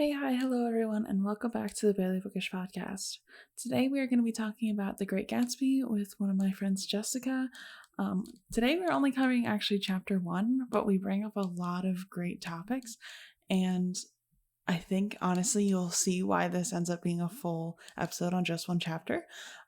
Hey, hi, hello everyone, and welcome back to the Barely Bookish podcast. Today we are going to be talking about The Great Gatsby with one of my friends, Jessica. Today we're only covering actually chapter 1, but we bring up a lot of great topics, and I think honestly you'll see why this ends up being a full episode on just one chapter.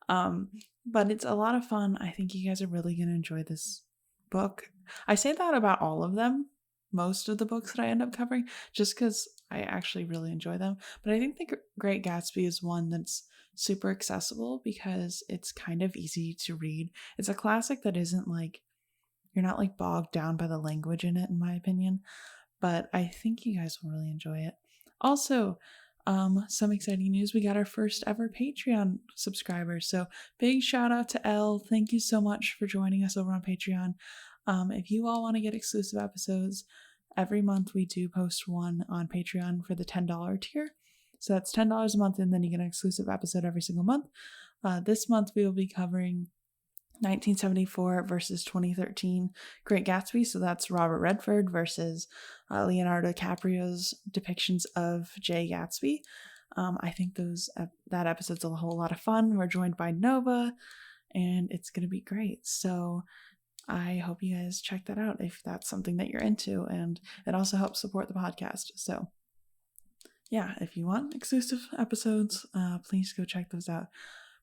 But it's a lot of fun. I think you guys are really going to enjoy this book. I say that about all of them, most of the books that I end up covering, just because I actually really enjoy them. But I think The Great Gatsby is one that's super accessible because it's kind of easy to read. It's a classic that isn't like, you're not like bogged down by the language in it, in my opinion. But I think you guys will really enjoy it. Also, some exciting news. We got our first ever Patreon subscribers. So big shout out to Elle. Thank you so much for joining us over on Patreon. If you all want to get exclusive episodes, every month we do post one on Patreon for the $10 tier. So that's $10 a month, and then you get an exclusive episode every single month. This month we will be covering 1974 versus 2013 Great Gatsby. So that's Robert Redford versus Leonardo DiCaprio's depictions of Jay Gatsby. I think that episode's a whole lot of fun. We're joined by Nova, and it's going to be great. So I hope you guys check that out if that's something that you're into, and it also helps support the podcast. So yeah, if you want exclusive episodes, please go check those out.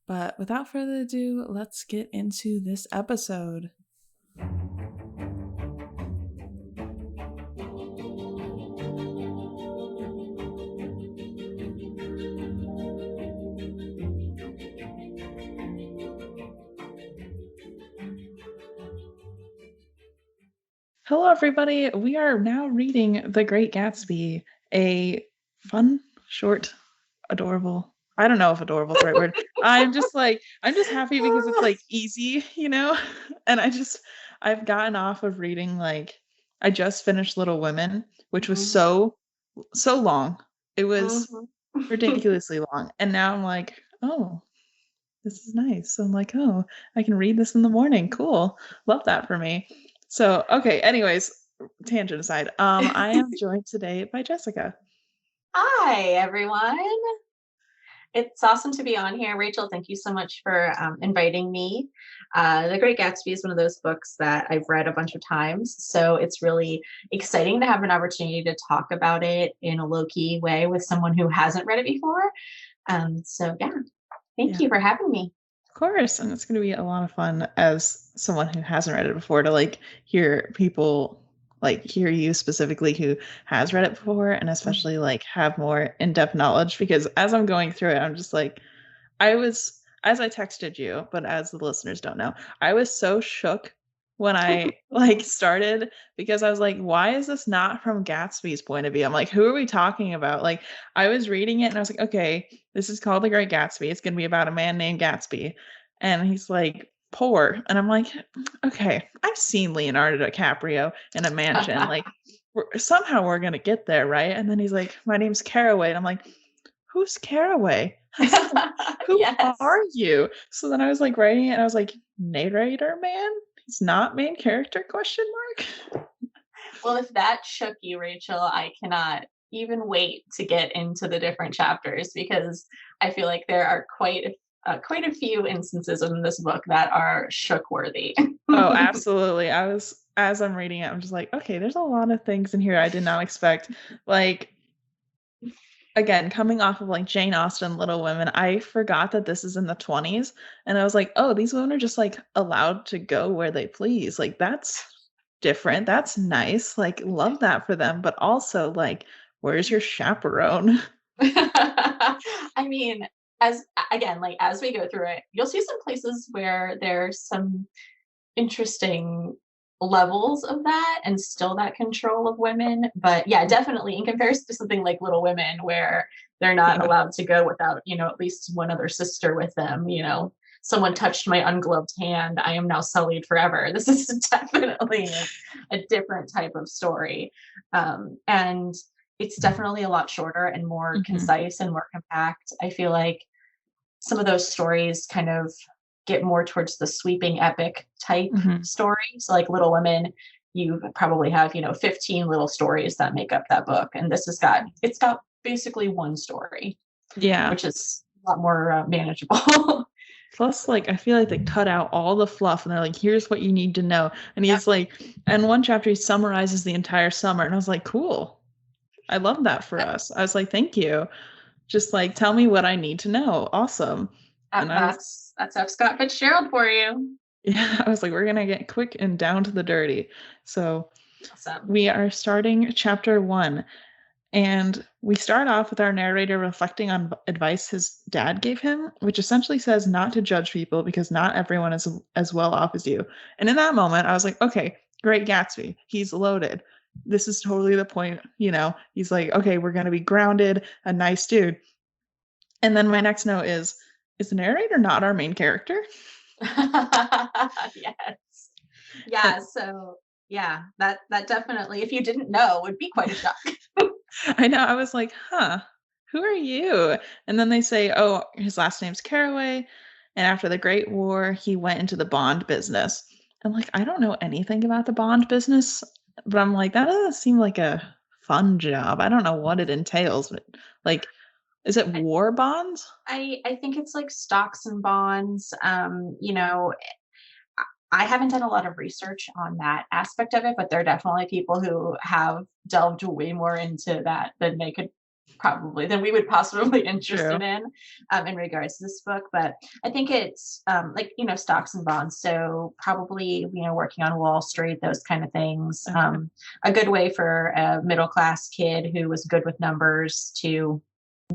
But without further ado, let's get into this episode. Hello, everybody. We are now reading The Great Gatsby, a fun, short, adorable. I don't know if adorable is the right word. I'm just happy because it's like easy, And I've gotten off of reading I just finished Little Women, which was so long. It was ridiculously long. And now I'm like, oh, this is nice. So I'm like, oh, I can read this in the morning. Cool. Love that for me. So, okay, anyways, tangent aside, I am joined today by Jessica. Hi, everyone. It's awesome to be on here. Rachel, thank you so much for inviting me. The Great Gatsby is one of those books that I've read a bunch of times. So it's really exciting to have an opportunity to talk about it in a low-key way with someone who hasn't read it before. Thank you for having me. Of course, and it's going to be a lot of fun as someone who hasn't read it before to hear people hear you specifically who has read it before, and especially have more in-depth knowledge, because as I'm going through it, I'm just as I texted you, but as the listeners don't know, I was so shook when I started, because I was like, why is this not from Gatsby's point of view? I'm like, who are we talking about? I was reading it and I was like, okay, this is called The Great Gatsby. It's going to be about a man named Gatsby. And he's like, poor. And I'm like, okay, I've seen Leonardo DiCaprio in a mansion. Somehow we're going to get there, right? And then he's like, my name's Caraway. And I'm like, who's Caraway? Who Yes. are you? So then I was writing it and I was like, narrator man? He's not main character, question mark? Well, if that shook you, Rachel, I cannot even wait to get into the different chapters, because I feel like there are quite a few instances in this book that are shook worthy. Oh, absolutely. As I'm reading it, I'm just like, okay, there's a lot of things in here I did not expect. Again, coming off of Jane Austen, Little Women, I forgot that this is in the 20s. And I was like, oh, these women are just allowed to go where they please. That's different. That's nice. Love that for them. But also, where's your chaperone? I mean, as we go through it, you'll see some places where there's some interesting levels of that and still that control of women. But yeah, definitely in comparison to something like Little Women, where they're not allowed to go without, at least one other sister with them, someone touched my ungloved hand, I am now sullied forever. This is definitely a different type of story. And it's definitely a lot shorter and more concise and more compact. I feel like some of those stories kind of get more towards the sweeping epic type story. So Little Women, you probably have, 15 little stories that make up that book. And this it's got basically one story, Yeah. which is a lot more manageable. Plus, like, I feel like they cut out all the fluff and they're like, here's what you need to know. And Yep. he's like, and one chapter he summarizes the entire summer. And I was like, cool. I love that for us. I was like, thank you. Just like, tell me what I need to know. Awesome. And I was, That's F. Scott Fitzgerald for you. yeah, I was like, we're going to get quick and down to the dirty. So Awesome. we are starting chapter 1. And we start off with our narrator reflecting on advice his dad gave him, which essentially says not to judge people because not everyone is as well off as you. And in that moment, I was like, okay, Great Gatsby. He's loaded. This is totally the point. He's like, okay, we're going to be grounded, a nice dude. And then my next note is the narrator not our main character? Yes. Yeah. So yeah, that definitely, if you didn't know, would be quite a shock. I know. I was like, huh, who are you? And then they say, oh, his last name's Caraway. And after the Great War, he went into the bond business. I'm like, I don't know anything about the bond business, but I'm like, that doesn't seem like a fun job. I don't know what it entails, but like, is it war bonds? I think it's like stocks and bonds. I haven't done a lot of research on that aspect of it, but there are definitely people who have delved way more into that than we would possibly be True. interested in regards to this book. But I think it's like, stocks and bonds. So probably, working on Wall Street, those kind of things. Okay. A good way for a middle class kid who was good with numbers to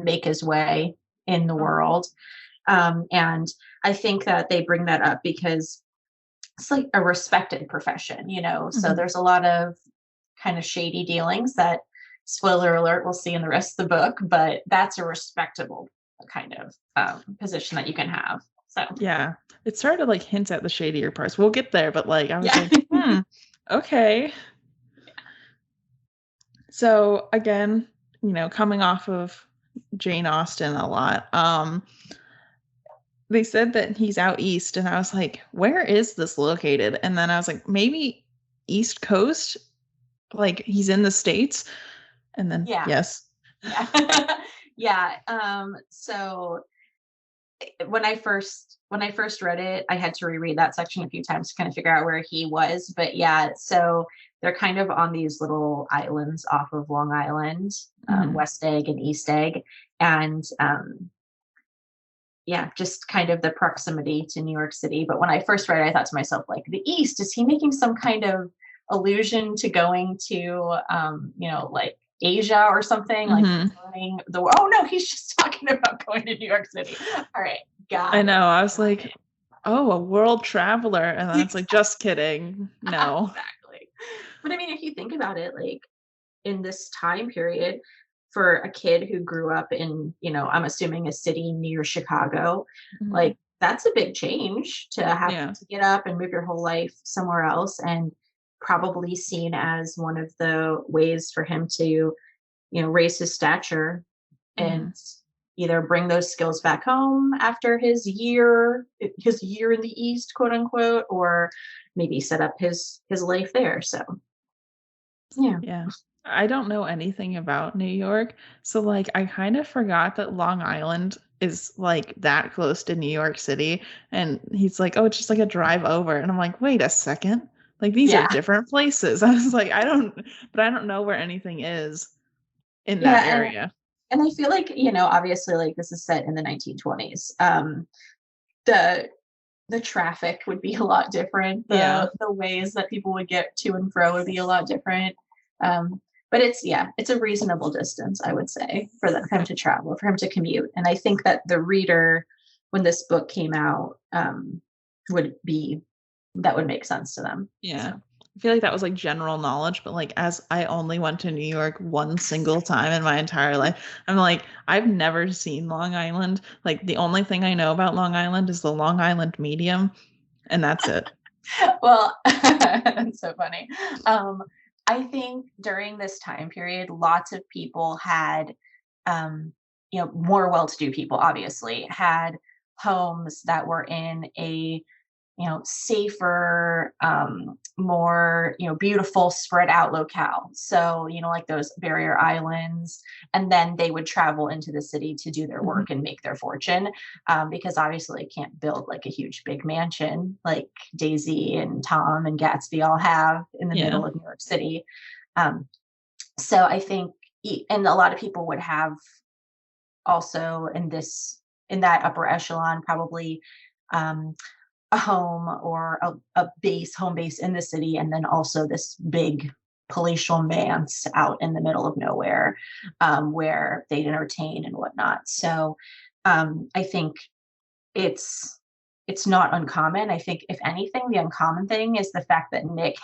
make his way in the world. And I think that they bring that up because it's like a respected profession, so Mhm. there's a lot of kind of shady dealings that, spoiler alert, we'll see in the rest of the book, but that's a respectable kind of position that you can have. So Yeah. It started to like hint at the shadier parts. We'll get there, but like I was yeah. like, okay. So again, coming off of Jane Austen a lot, they said that he's out east, and I was like, where is this located? And then I was like, maybe East Coast? Like he's in the States? And then Yeah. yes. Yeah. Yeah. So when I first read it, I had to reread that section a few times to kind of figure out where he was. But yeah, so they're kind of on these little islands off of Long Island, Mhm. West Egg and East Egg, and yeah, just kind of the proximity to New York City. But when I first read it, I thought to myself, like, the East, is he making some kind of allusion to going to, like Asia or something, like Mhm. learning oh no, he's just talking about going to New York City. All right, I got it. know. I was Got like, oh, a world traveler. And then it. it's like, just kidding. No. Exactly. But I mean, if you think about it, like in this time period, for a kid who grew up in, I'm assuming a city near Chicago, Mhm. like that's a big change to have Yeah. to get up and move your whole life somewhere else, and probably seen as one of the ways for him to, raise his stature and Mhm. either bring those skills back home after his year in the East, quote unquote, or maybe set up his life there. So yeah. Yeah. I don't know anything about New York, so, like, I kind of forgot that Long Island is, like, that close to New York City, and he's like, "Oh, it's just, like, a drive over," and I'm like, "Wait a second, like, these are Yeah. different places." I was like, I don't know where anything is in that Yeah. area." And I feel like, obviously, like, this is set in the 1920s. The the traffic would be a lot different. Yeah. The ways that people would get to and fro would be a lot different. But it's a reasonable distance, I would say, for him to travel, for him to commute. And I think that the reader, when this book came out, would be that would make sense to them. Yeah. So I feel like that was, like, general knowledge, but, like, as I only went to New York one single time in my entire life, I'm like, I've never seen Long Island. Like, the only thing I know about Long Island is the Long Island medium, and that's it. well, that's so funny. Um, I think during this time period, lots of people had, more well-to-do people obviously had homes that were in a safer, more, beautiful spread out locale. So, like those barrier islands, and then they would travel into the city to do their Mhm. work and make their fortune, because obviously they can't build like a huge big mansion like Daisy and Tom and Gatsby all have in the Yeah. middle of New York City. Um, so I think, and a lot of people would have also in that upper echelon probably, um, a home or a home base in the city, and then also this big palatial manse out in the middle of nowhere, where they'd entertain and whatnot. So I think it's it's not uncommon. I think if anything, the uncommon thing is the fact that Nick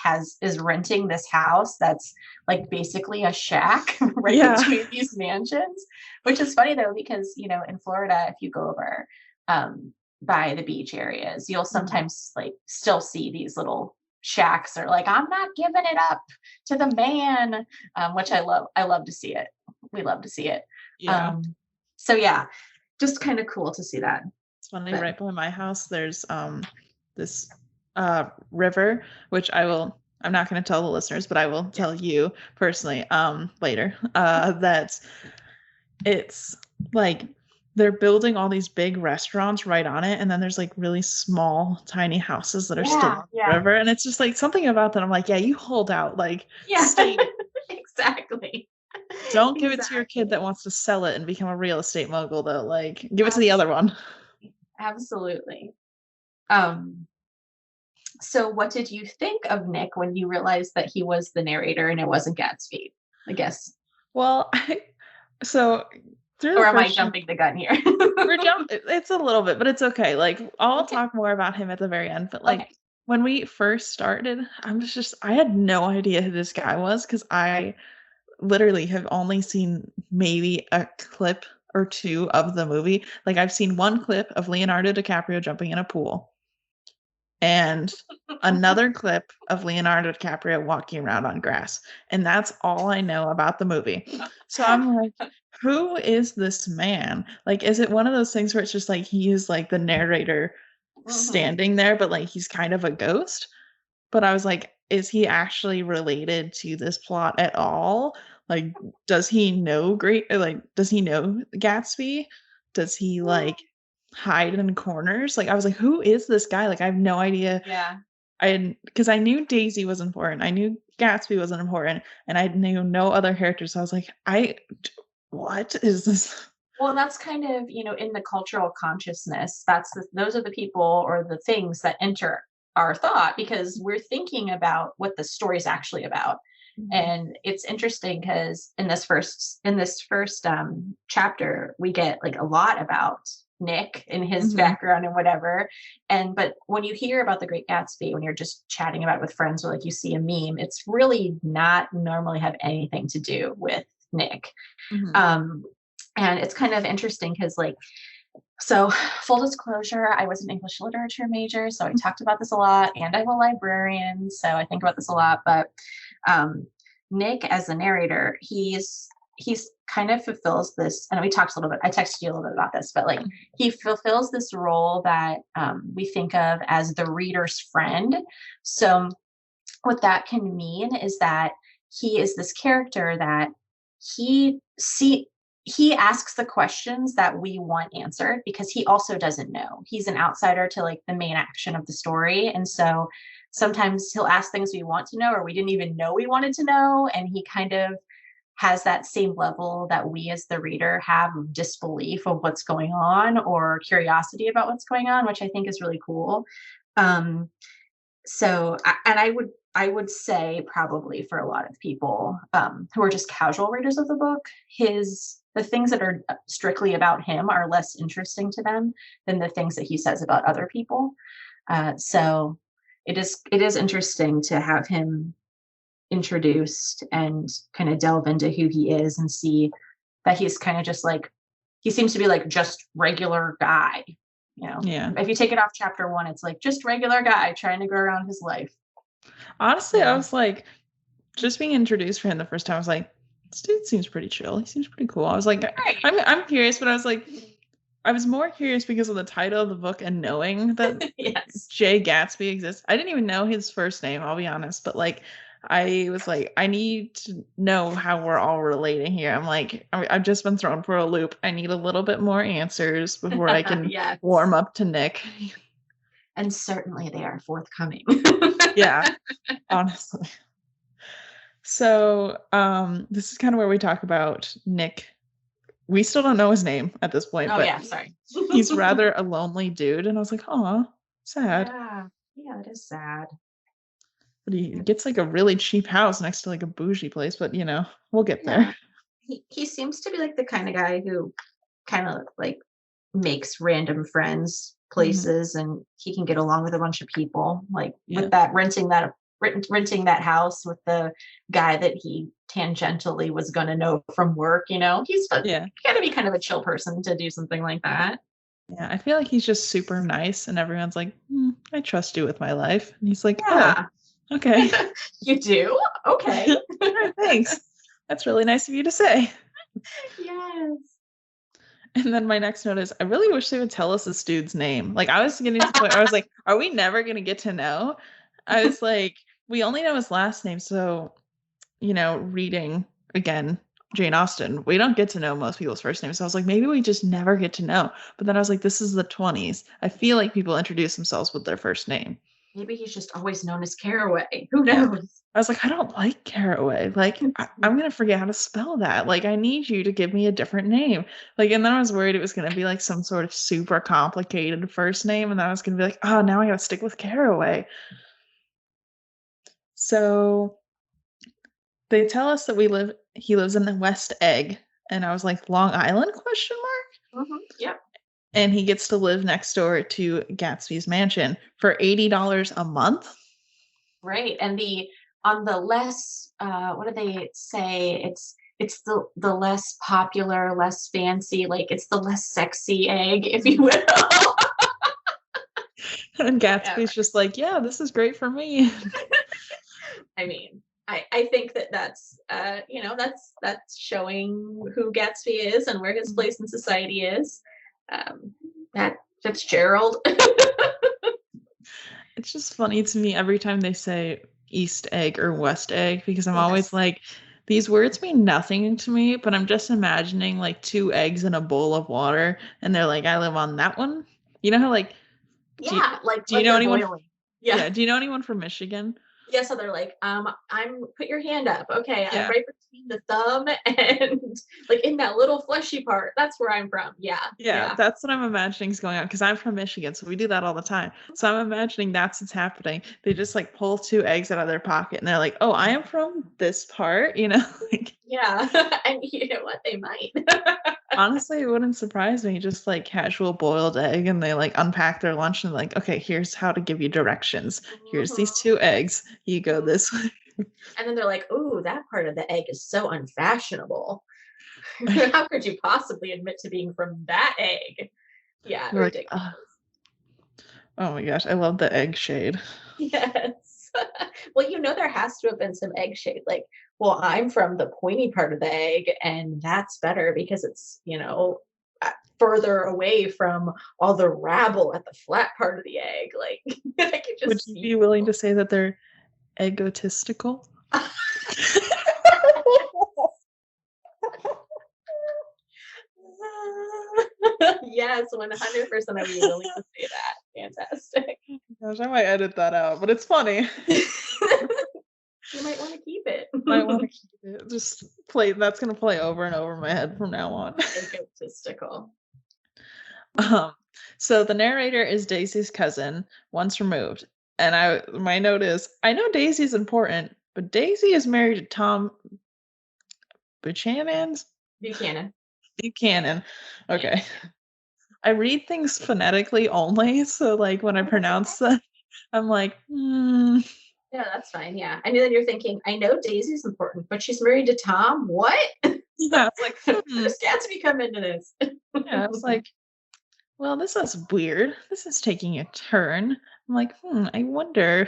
is renting this house that's like basically a shack right Yeah. between these mansions, which is funny though, because in Florida, if you go over um by the beach areas, you'll Mhm. sometimes like still see these little shacks or like, I'm not giving it up to the man, which I love. I love to see it. We love to see it. Yeah. Um, so yeah, just kind of cool to see that. It's funny, But right by my house, there's this river, which I'm not going to tell the listeners, but I will yeah. tell you personally later that it's like they're building all these big restaurants right on it, and then there's like really small tiny houses that are still Yeah, on the yeah, river, and it's just like something about that. I'm like, yeah, you hold out, like yeah. stay, Exactly. don't give it to your kid that Exactly. wants to sell it and become a real estate mogul though, like give it to the other one. Absolutely. Absolutely. Um, so what did you think of Nick when you realized that he was the narrator and it wasn't Gatsby? I guess. Well, so through the Or am I first chapter, jumping the gun here? it's a little bit, but it's okay. Like I'll Okay. talk more about him at the very end, but like Okay. when we first started, I had no idea who this guy was because I literally have only seen maybe a clip or two of the movie. Like I've seen one clip of Leonardo DiCaprio jumping in a pool and another clip of Leonardo DiCaprio walking around on grass. And that's all I know about the movie. So I'm like, who is this man? Like, is it one of those things where it's just like he is like the narrator Mhm. standing there, but like he's kind of a ghost? But I was like, is he actually related to this plot at all? Like, does he know does he know Gatsby? Does he like hide in corners? Like, I was like, who is this guy? Like, I have no idea. Yeah. Because I knew Daisy was important. I knew Gatsby wasn't important, and I knew no other characters. So I was like, what is this? Well, that's kind of, in the cultural consciousness, those are the people or the things that enter our thought because we're thinking about what the story's actually about. Mhm, And it's interesting because in this first chapter, we get like a lot about Nick and his mhm, background and whatever. But when you hear about the Great Gatsby, when you're just chatting about it with friends or like you see a meme, it's really not normally have anything to do with Nick. mhm, Um, and it's kind of interesting because like, so full disclosure, I was an English literature major, so I talked about this a lot, and I'm a librarian, so I think about this a lot. But um, Nick, as the narrator, he's kind of fulfills this, and we talked a little bit. I texted you a little bit about this, but like mhm, he fulfills this role that we think of as the reader's friend. So what that can mean is that he is this character that he see he asks the questions that we want answered because he also doesn't know. He's an outsider to like the main action of the story. And so sometimes he'll ask things we want to know or we didn't even know we wanted to know. And he kind of has that same level that we as the reader have of disbelief of what's going on or curiosity about what's going on, which I think is really cool. Um, and I would say probably for a lot of people who are just casual readers of the book, his the things that are strictly about him are less interesting to them than the things that he says about other people. So it is interesting to have him introduced and kind of delve into who he is and see that he's kind of just like he seems to be like just regular guy. yeah. If you take it off chapter one, it's like just regular guy trying to go around his life. Honestly, I Yeah. was like, just being introduced for him the first time, I was like, this dude seems pretty chill. He seems pretty cool. I was like, Right. I'm curious, but I was like, I was more curious because of the title of the book and knowing that Yes. Jay Gatsby exists. I didn't even know his first name, I'll be honest, but like I was like, I need to know how we're all relating here. I'm like, I've just been thrown for a loop. I need a little bit more answers before I can Yes. warm up to Nick. And certainly they are forthcoming. Yeah, honestly. So, this is kind of where we talk about Nick. We still don't know his name at this point, Oh but yeah, sorry. he's rather a lonely dude, and I was like, "Aw, sad." Yeah. Yeah, it is sad. But he gets like a really cheap house next to like a bougie place, but we'll get Yeah. there. He seems to be like the kind of guy who kind of like makes random friends Mhm. places, and he can get along with a bunch of people, like with Yeah. that renting that house with the guy that he tangentially was going to know from work. He's got Yeah. to be kind of a chill person to do something like that. Yeah. I feel like he's just super nice, and everyone's like, I trust you with my life. And he's like, oh, Yeah. okay. You do? Okay. Sure, thanks. That's really nice of you to say. Yes. And then my next note is, I really wish they would tell us this dude's name. Like, I was getting to the point where I was like, are we never going to get to know? I was like, we only know his last name. So, reading again, Jane Austen, we don't get to know most people's first names. So I was like, maybe we just never get to know. But then I was like, this is the 20s. I feel like people introduce themselves with their first name. Maybe he's just always known as Caraway. Who Yeah. knows? I was like, I don't like Caraway. Like, I'm gonna forget how to spell that. Like, I need you to give me a different name. Like, and then I was worried it was gonna be like some sort of super complicated first name, and then I was gonna be like, oh, now I gotta stick with Caraway. So they tell us that he lives in the West Egg, and I was like, Long Island question mark? Yep. And he gets to live next door to Gatsby's mansion for $80 a month. Right. And the on the less what do they say? It's the less popular, less fancy, like it's the less sexy egg, if you will. And Whatever. Gatsby's just like, yeah, this is great for me. I mean, I think that's showing who Gatsby is and where his place in society is. That Fitzgerald. It's just funny to me every time they say East egg or West egg because I'm always Yes. like, these words mean nothing to me, but I'm just imagining like two eggs in a bowl of water, and they're like, I live on that one. You know how like do you, Yeah, do you like know they're anyone? boiling. Yeah. Yeah, do you know anyone from Michigan? Yeah, so they're like, I'm put your hand up. Okay, I'm Yeah. right between the thumb and like in that little fleshy part. That's where I'm from. Yeah, Yeah, yeah. that's what I'm imagining is going on because I'm from Michigan, so we do that all the time. So I'm imagining that's what's happening. They just like pull two eggs out of their pocket and they're like, "Oh, I am from this part," like Yeah. And you know what? They might. honestly, it wouldn't surprise me. Just like casual boiled egg, and they like unpack their lunch and like, okay, here's how to give you directions. Here's these Mhm, two eggs. You go mhm. this way. And then they're like, "Ooh, that part of the egg is so unfashionable. How could you possibly admit to being from that egg?" Yeah, They're like, ridiculous. oh my gosh, I love the egg shade. Yes. Well, there has to have been some egg shade. Like, well, I'm from the pointy part of the egg, and that's better because it's, further away from all the rabble at the flat part of the egg. Like, I could Would just you see be willing to people. say that they're egotistical? Yes, 100% I would be willing to say that. Fantastic. Gosh, I might edit that out, but it's funny. You might want to keep it. Might want to keep it. Just play. That's gonna play over and over in my head from now on. Egotistical. Um, so the narrator is Daisy's cousin, once removed, and my note is I know Daisy's important, but Daisy is married to Tom Buchanan's Buchanan. Buchanan. Yeah. Okay, I read things phonetically only, so like when I Oh, that's okay. pronounce them, I'm like, Yeah, that's fine. Yeah. I knew that you're thinking, I know Daisy's important, but she's married to Tom. What? yeah. It's like, Where does Gatsby come into this? yeah. It's like, well, this is weird. This is taking a turn. I'm like, I wonder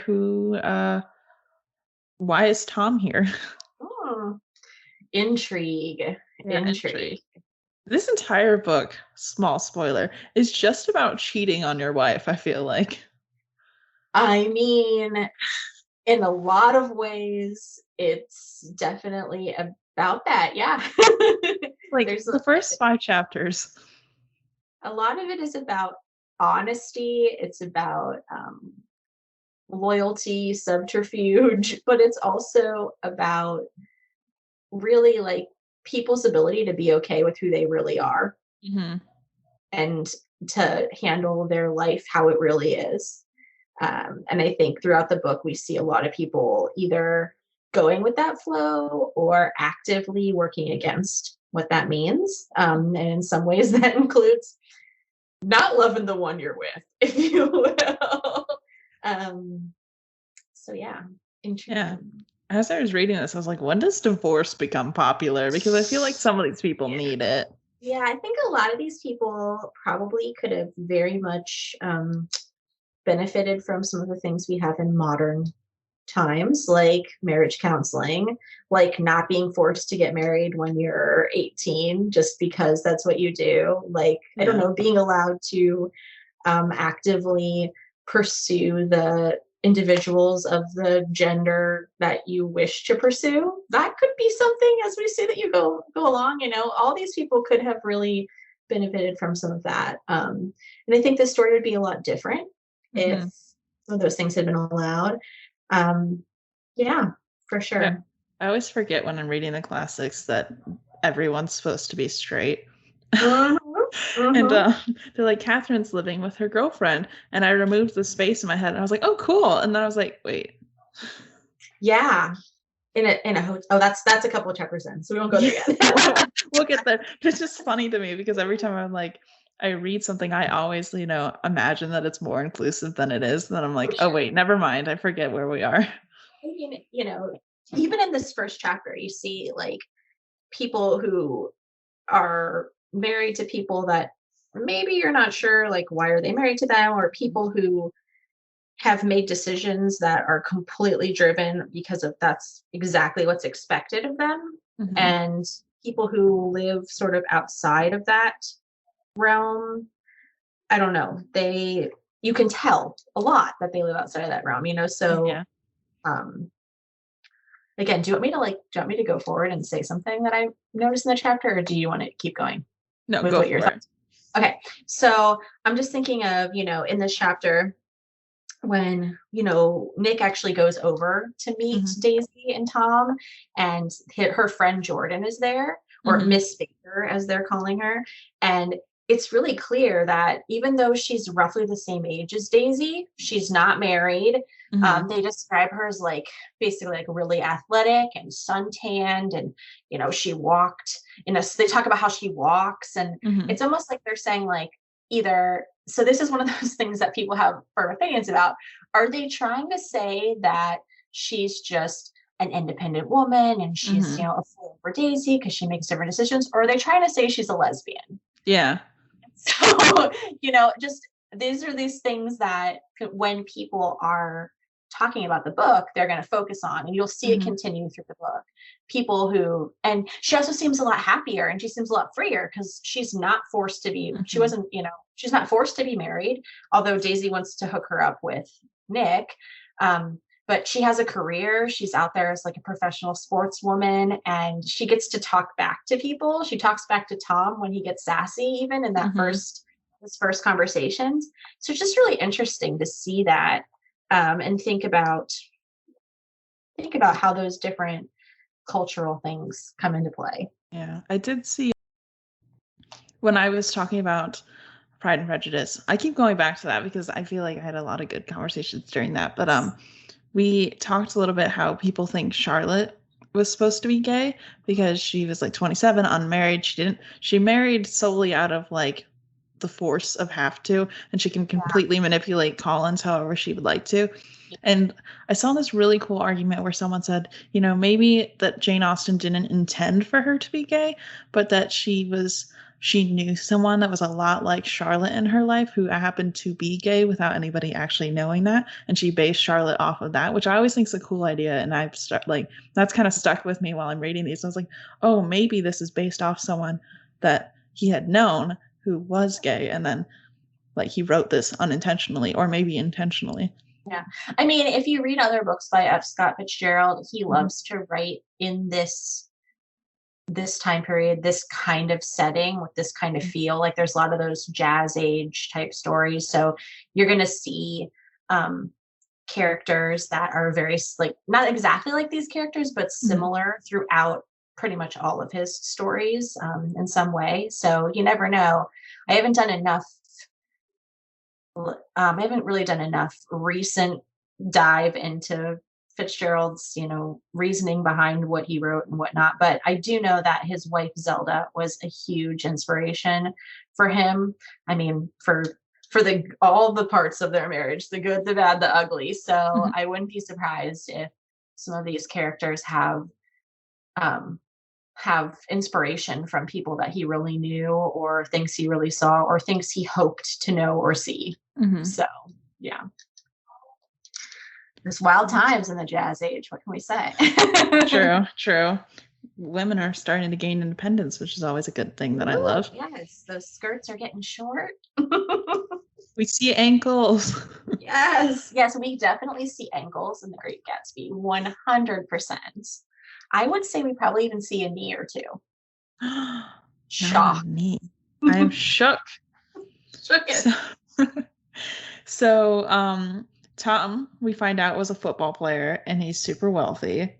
why is Tom here? Oh, intrigue. Yeah, Intrigue. intrigue. This entire book, small spoiler, is just about cheating on your wife, I feel like. I mean, in a lot of ways, it's definitely about that. Yeah. Like There's the first 5 chapters. a lot of it is about honesty. It's about loyalty, subterfuge, but it's also about really like people's ability to be okay with who they really are Hmm. and to handle their life how it really is. And I think throughout the book, we see a lot of people either going with that flow or actively working against what that means. And in some ways, that includes not loving the one you're with, if you will. um, so, yeah, Yeah. interesting. As I was reading this, I was like, when does divorce become popular? Because I feel like some of these people Yeah. need it. Yeah, I think a lot of these people probably could have very much benefited from some of the things we have in modern times, like marriage counseling, like not being forced to get married when you're 18 just because that's what you do. Like, I don't Yeah. know, being allowed to actively pursue the individuals of the gender that you wish to pursue. That could be something as we see that you go along, all these people could have really benefited from some of that. And I think the story would be a lot different if Hmm. some of those things had been allowed. um, yeah, for Yeah. sure. I always forget when I'm reading the classics that everyone's supposed to be straight. Hmm. And Hmm. they're like, Catherine's living with her girlfriend. And I removed the space in my head and I was like, oh, cool. And then I was like, wait. Yeah, in a hotel. Oh, that's a couple of chapters in, so we won't go Yeah, there yet. we'll get there. It's just funny to me because every time I'm like, I read something, I always, imagine that it's more inclusive than it is. And then I'm For like, oh, sure. wait, never mind. I forget where we are. I mean, even in this first chapter, you see like people who are married to people that maybe you're not sure, like, why are they married to them, or people who have made decisions that are completely driven because of that's exactly what's expected of them, Hmm. and people who live sort of outside of that realm. I don't know. You can tell a lot that they live outside of that realm, so Yeah. um again, do you want me to go forward and say something that I noticed in the chapter, or do you want to keep going No, with go what your for it. thoughts? Okay. So I'm just thinking of, in this chapter when, Nick actually goes over to meet Hmm. Daisy and Tom, and her friend Jordan is there, or Hmm. Miss Baker as they're calling her. And it's really clear that even though she's roughly the same age as Daisy, she's not married. Hmm. They describe her as like basically like really athletic and suntanned, and she walked they talk about how she walks, and Hmm. it's almost like they're saying like, either, so this is one of those things that people have firm opinions about. Are they trying to say that she's just an independent woman and she's, Hmm. a fool for Daisy because she makes different decisions? Or are they trying to say she's a lesbian? Yeah. So, just these are these things that when people are talking about the book, they're going to focus on, and you'll see it Hmm. continue through the book. People who, and she also seems a lot happier and she seems a lot freer because she Hmm. wasn't, she's not forced to be married, although Daisy wants to hook her up with Nick. Um, but she has a career. She's out there as like a professional sportswoman, and she gets to talk back to people. She talks back to Tom when he gets sassy, even in that Hmm. first his first conversations. So it's just really interesting to see that, and think about how those different cultural things come into play. Yeah. I did see when I was talking about Pride and Prejudice. I keep going back to that because I feel like I had a lot of good conversations during that. But we talked a little bit how people think Charlotte was supposed to be gay because she was like 27, unmarried. She married solely out of like the force of have to, and she can completely manipulate Collins however she would like to. And I saw this really cool argument where someone said, maybe that Jane Austen didn't intend for her to be gay, but that she knew someone that was a lot like Charlotte in her life who happened to be gay without anybody actually knowing that, and she based Charlotte off of that, which I always think is a cool idea. And that's kind of stuck with me while I'm reading these. I was like, oh, maybe this is based off someone that he had known who was gay, and then like he wrote this unintentionally or maybe intentionally. Yeah. I mean, if you read other books by F. Scott Fitzgerald, he loves to write in this time period, this kind of setting with this kind of feel. Like there's a lot of those jazz age type stories. So you're going to see characters that are very like not exactly like these characters, but similar throughout pretty much all of his stories in some way. So you never know. I haven't done enough. I haven't really done enough recent dive into Fitzgerald's, reasoning behind what he wrote and whatnot. But I do know that his wife Zelda was a huge inspiration for him. I mean, for the all the parts of their marriage, the good, the bad, the ugly. So I wouldn't be surprised if some of these characters have inspiration from people that he really knew or things he really saw or things he hoped to know or see. So yeah, there's wild times in the jazz age. What can we say? True. Women are starting to gain independence, which is always a good thing that I love. Yes, those skirts are getting short. We see ankles. Yes, we definitely see ankles in the Great Gatsby, 100%. I would say we probably even see a knee or two. Shock. Knee. I am shook. So, Tom, we find out, was a football player, and he's super wealthy.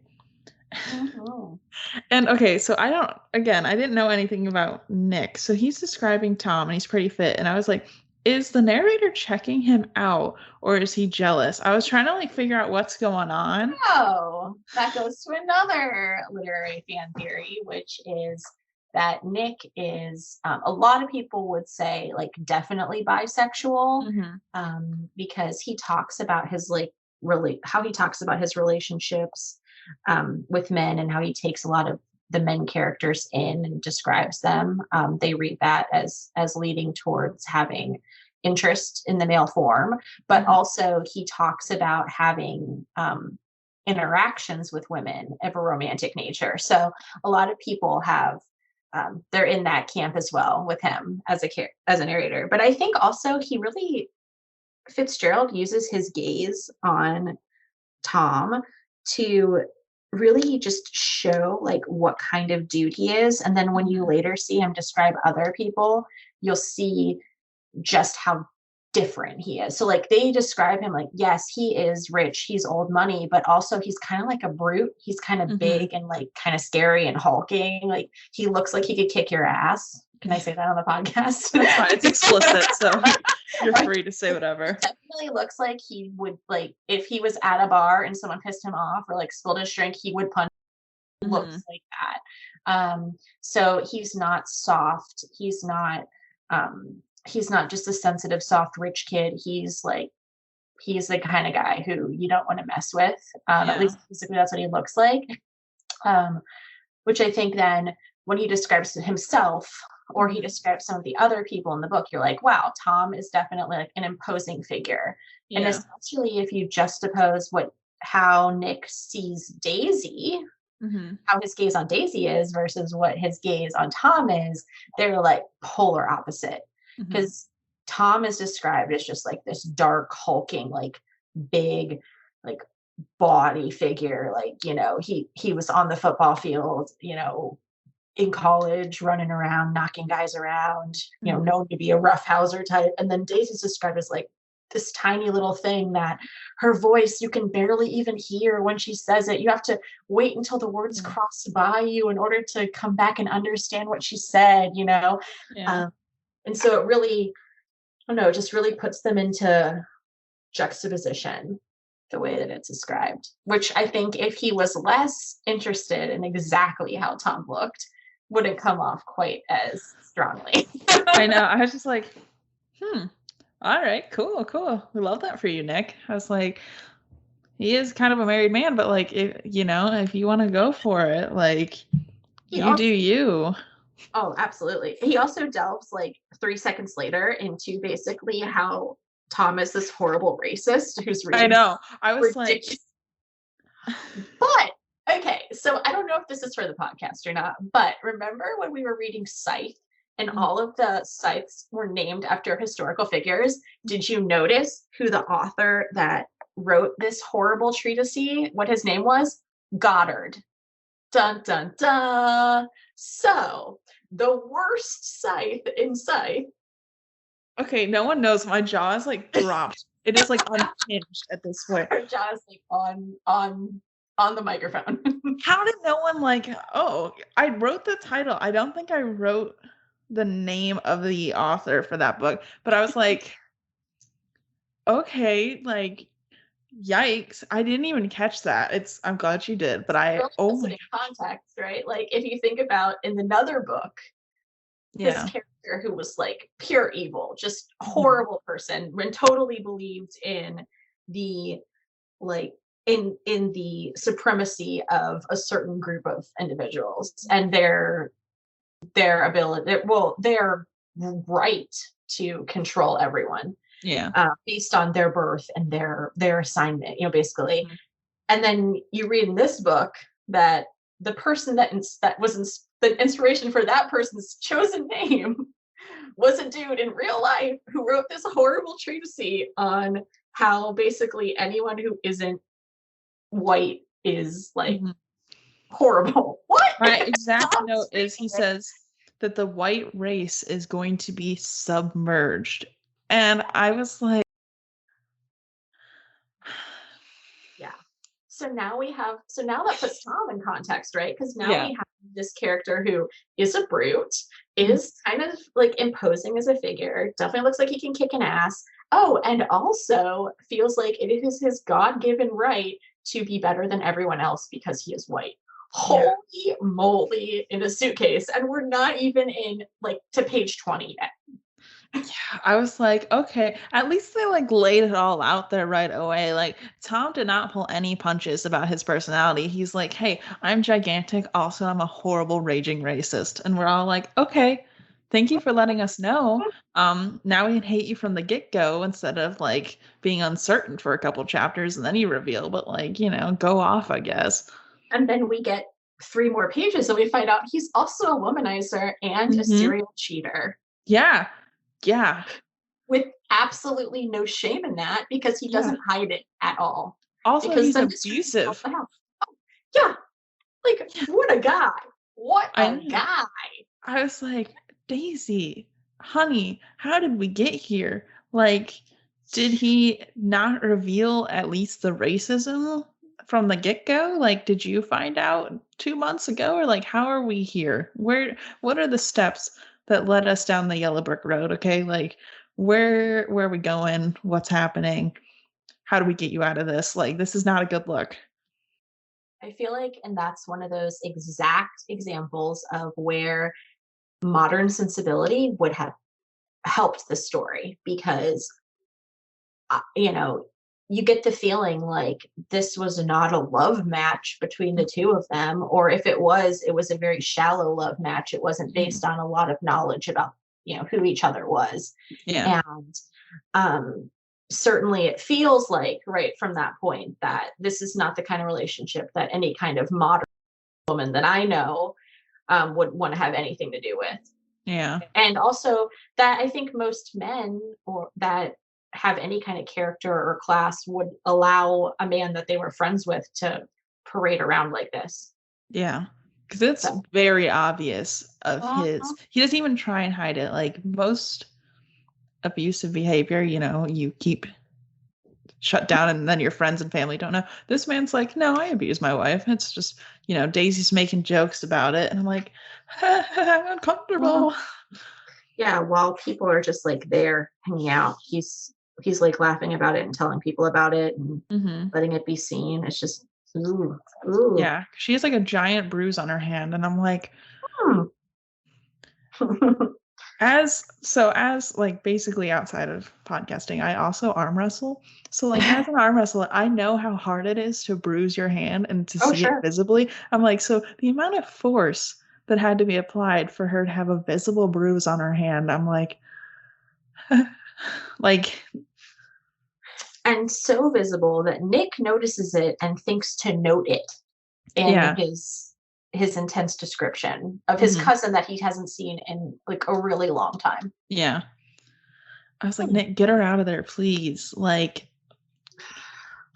And okay, so I didn't know anything about Nick. So he's describing Tom, and he's pretty fit. And I was like, is the narrator checking him out, or is he jealous? I was trying to like figure out what's going on. Oh, that goes to another literary fan theory, which is that Nick is, a lot of people would say, like, definitely bisexual, because he talks about his how he talks about his relationships with men and how he takes a lot of the men characters in and describes them. They read that as leading towards having interest in the male form, but also he talks about having interactions with women of a romantic nature. So a lot of people have they're in that camp as well with him as a narrator. But I think also Fitzgerald uses his gaze on Tom to really just show like what kind of dude he is. And then when you later see him describe other people, you'll see just how different he is. So like they describe him like, yes, he is rich, he's old money, but also he's kind of like a brute. He's kind of big and like kind of scary and hulking. Like he looks like he could kick your ass. Can I say that on the podcast? That's fine. It's explicit, so you're free to say whatever. It definitely looks like he would, like, if he was at a bar and someone pissed him off or like spilled his drink, he would punch. Looks like that. So he's not soft. He's not just a sensitive, soft, rich kid. He's the kind of guy who you don't want to mess with. At least physically, that's what he looks like. Which I think then when he describes himself or he describes some of the other people in the book, you're like, wow, Tom is definitely like an imposing figure. Yeah. And especially if you juxtapose how Nick sees Daisy, how his gaze on Daisy is versus what his gaze on Tom is, they're like polar opposite. Because Tom is described as just like this dark, hulking, like big, like body figure. Like, he was on the football field, in college, running around, knocking guys around, known to be a roughhouser type. And then Daisy's described as like this tiny little thing that her voice, you can barely even hear when she says it. You have to wait until the words cross by you in order to come back and understand what she said, and so it really, I don't know, it just really puts them into juxtaposition the way that it's described, which I think if he was less interested in exactly how Tom looked, wouldn't come off quite as strongly. I know. I was just like, all right, cool. We love that for you, Nick. I was like, he is kind of a married man, but like, if you want to go for it, like, do you. Oh, absolutely. He also delves like 3 seconds later into basically how Tom is this horrible racist who's really I know. I was ridiculous. But okay, so I don't know if this is for the podcast or not, but remember when we were reading Scythe and Mm. all of the scythes were named after historical figures. Did you notice who the author that wrote this horrible treatise, what his name was? Goddard. Dun dun dun. So the worst scythe in Scythe. Okay, no one knows. My jaw is like dropped. It is like unhinged at this point. Her jaw is like on the microphone. How did no one like, oh, I wrote the title. I don't think I wrote the name of the author for that book, but I was like, okay, like yikes. I didn't even catch that. I'm glad you did, but Really oh puts it my in context, right? Like if you think about in another book, this yeah. character who was like pure evil, just Mhm. horrible person, when totally believed in the like in the supremacy of a certain group of individuals and their ability, well, their right to control everyone Yeah. based on their birth and their assignment, basically. Mhm. And then you read in this book that the person that was the inspiration for that person's chosen name was a dude in real life who wrote this horrible treatise on how basically anyone who isn't white is like Mhm. horrible. What? My exact Stop note is he speaking it. says that the white race is going to be submerged. And I was like, Yeah. So now that puts Tom in context, right? Because now yeah. we have this character who is a brute, Mhm. is kind of like imposing as a figure, definitely looks like he can kick an ass. Oh, and also feels like it is his God-given right to be better than everyone else because he is white. Yeah. Holy moly, in a suitcase. And we're not even in like to page 20 yet. Yeah, I was like, okay, at least they like laid it all out there right away. Like Tom did not pull any punches about his personality. He's like, "Hey, I'm gigantic. Also, I'm a horrible raging racist." And we're all like, "Okay, thank you for letting us know. Now we can hate you from the get-go instead of like being uncertain for a couple chapters and then you reveal, but like, go off, I guess." And then we get 3 more pages and we find out he's also a womanizer and a Mhm. serial cheater Yeah. Yeah. with absolutely no shame in that because he Yeah. doesn't hide it at all. Also, Because he's the mystery is still abusive. found. Yeah, like Yeah. what a guy. What I a know. guy. I was like, Daisy, honey, how did we get here? Like, did he not reveal at least the racism from the get-go? Like, did you find out 2 months ago? Or like, how are we here? What are the steps that led us down the yellow brick road? Okay, like where are we going? What's happening? How do we get you out of this? Like, this is not a good look. I feel like, and that's one of those exact examples of where modern sensibility would have helped the story because you know, you get the feeling like this was not a love match between the two of them, or if it was a very shallow love match. It wasn't Mhm. based on a lot of knowledge about, who each other was. Yeah. And um, certainly it feels like, right from that point, that this is not the kind of relationship that any kind of modern woman that I know would want to have anything to do with. Yeah. And also that I think most men or that have any kind of character or class would allow a man that they were friends with to parade around like this. Yeah, because it's So very obvious of his. uh-huh. He doesn't even try and hide it. Like most abusive behavior, you keep shut down and then your friends and family don't know. This man's like, no, I abuse my wife. It's just, Daisy's making jokes about it. And I'm like, Mhm. uncomfortable. Yeah, while people are just like there hanging out, he's like laughing about it and telling people about it and Hmm. letting it be seen. It's just ooh, ooh. Yeah, she has like a giant bruise on her hand. And I'm like, Hmm. as like basically outside of podcasting, I also arm wrestle. So like as an arm wrestler, I know how hard it is to bruise your hand and to Oh, see it sure. visibly. I'm like, so the amount of force that had to be applied for her to have a visible bruise on her hand, I'm like, like, And so visible that Nick notices it and thinks to note it in yeah, his his intense description of his Mhm. cousin that he hasn't seen in like a really long time. Yeah. I was like, Hmm. "Nick, get her out of there, please." Like,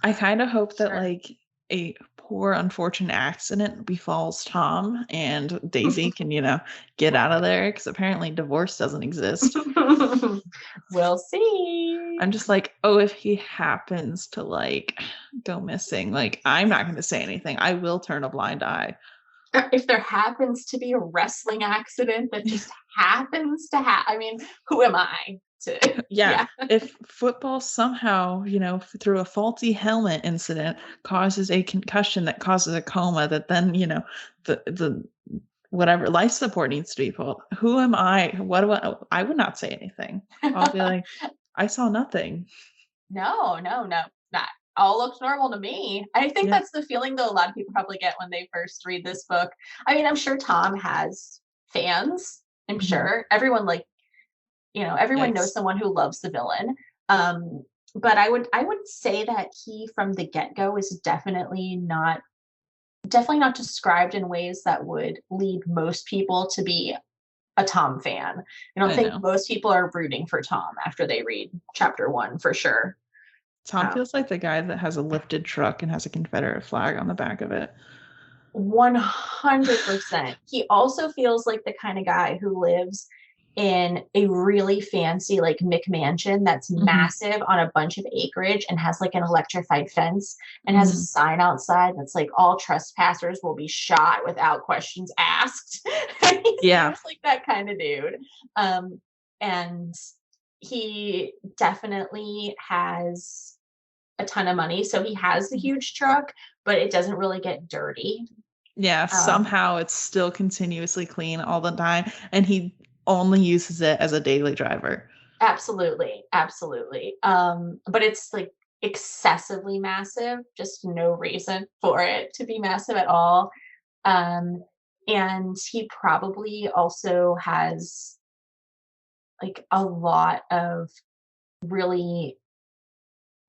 I kinda hope that, Sure. like, a poor unfortunate accident befalls Tom and Daisy can, get out of there because apparently divorce doesn't exist. We'll see. I'm just like, "Oh, if he happens to, like, go missing, like, I'm not gonna say anything. I will turn a blind eye." If there happens to be a wrestling accident that just happens to I mean, who am I to Yeah, yeah. if football somehow, through a faulty helmet incident causes a concussion that causes a coma that then, the whatever life support needs to be pulled. Who am I? What do I would not say anything. I'll be like, "I saw nothing." No, no, no, that all looks normal to me. I think Yeah. that's the feeling though a lot of people probably get when they first read this book. I mean, I'm sure Tom has fans. I'm Mhm. sure everyone everyone knows Yikes. someone who loves the villain. Um, but I would say that he from the get-go is definitely not described in ways that would lead most people to be a Tom fan. I don't I think know. most people are rooting for Tom after they read chapter 1 for sure. Tom Um, feels like the guy that has a lifted truck and has a Confederate flag on the back of it. 100%. He also feels like the kind of guy who lives in a really fancy like McMansion that's Mhm. massive on a bunch of acreage and has like an electrified fence and has a Mhm. sign outside that's like all trespassers will be shot without questions asked. He Yeah. seems like that kind of dude. And he definitely has a ton of money, so he has the huge truck, but it doesn't really get dirty. Yeah, Um, somehow it's still continuously clean all the time, and he only uses it as a daily driver. Absolutely, absolutely. But it's like excessively massive, just no reason for it to be massive at all. Um, and he probably also has like a lot of really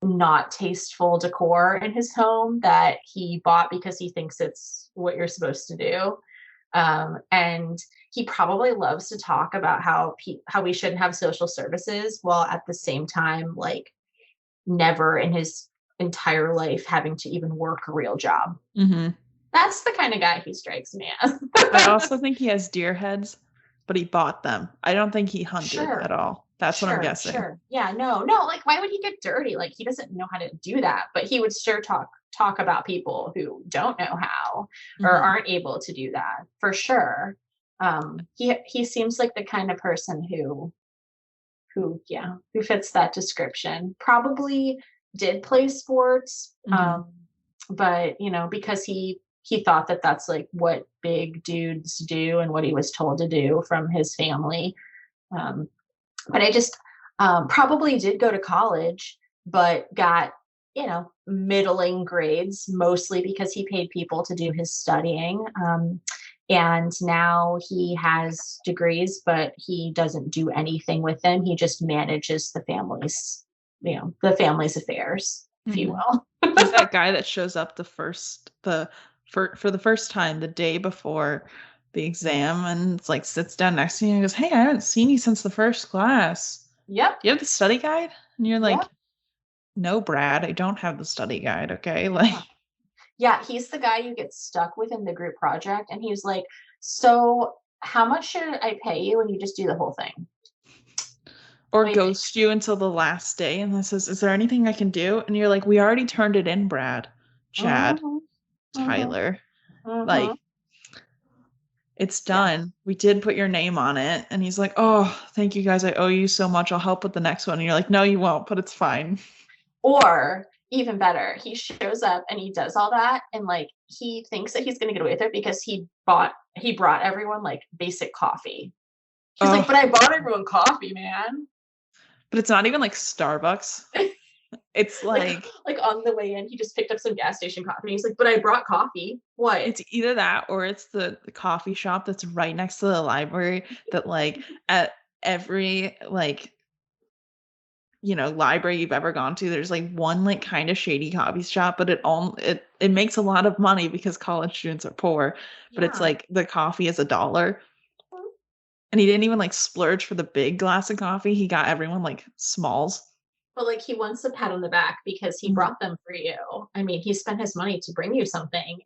not tasteful decor in his home that he bought because he thinks it's what you're supposed to do. And he probably loves to talk about how we shouldn't have social services while at the same time like never in his entire life having to even work a real job. Mhm. That's the kind of guy he strikes me as. I also think he has deer heads, but he bought them. I don't think he hunted at Sure. all. That's what I'm Sure, guessing. sure. Yeah, no, no, like why would he get dirty? Like he doesn't know how to do that, but he would sure talk about people who don't know how or Mhm. aren't able to do that for sure. He seems like the kind of person who fits that description. Probably did play sports, Mhm. but because he thought that that's like what big dudes do and what he was told to do from his family. Um, but I just probably did go to college, but got middling grades mostly because he paid people to do his studying. And now he has degrees, but he doesn't do anything with them. He just manages the family's affairs, if you Mhm. will. He's that guy that shows up for the first time the day before the exam and it's like sits down next to you and goes, "Hey, I haven't seen you since the first class. Yep. Do you have the study guide?" And you're Yep. like, "No, Brad, I don't have the study guide, okay?" Yeah. Like, Yeah, he's the guy you get stuck with in the group project, and he's like, "So, how much should I pay you?" And you just do the whole thing. or What do you think? ghost you until the last day and then says, "Is there anything I can do?" And you're like, "We already turned it in, Brad, Chad, Mhm, mhm, Tyler. mhm. Like, it's Yeah. done. We did put your name on it." And he's like, "Oh, thank you guys. I owe you so much. I'll help with the next one." And you're like, "No, you won't, but it's fine." Or even better, he shows up and he does all that, and like he thinks that he's gonna get away with it because he brought everyone like basic coffee. He's like, Oh, "But I bought everyone coffee, man." but it's not even like Starbucks. It's like like like on the way in, he just picked up some gas station coffee. And he's like, "But I brought coffee." What? it's either that or it's the coffee shop that's right next to the library that like at every like library you've ever gone to, there's like one like kind of shady coffee shop, but it makes a lot of money because college students are poor. But it's Yeah. like the coffee is $1. And he didn't even like splurge for the big glass of coffee. He got everyone like smalls. But like he wants a pat on the back because he Mhm. brought them for you. I mean, he spent his money to bring you something,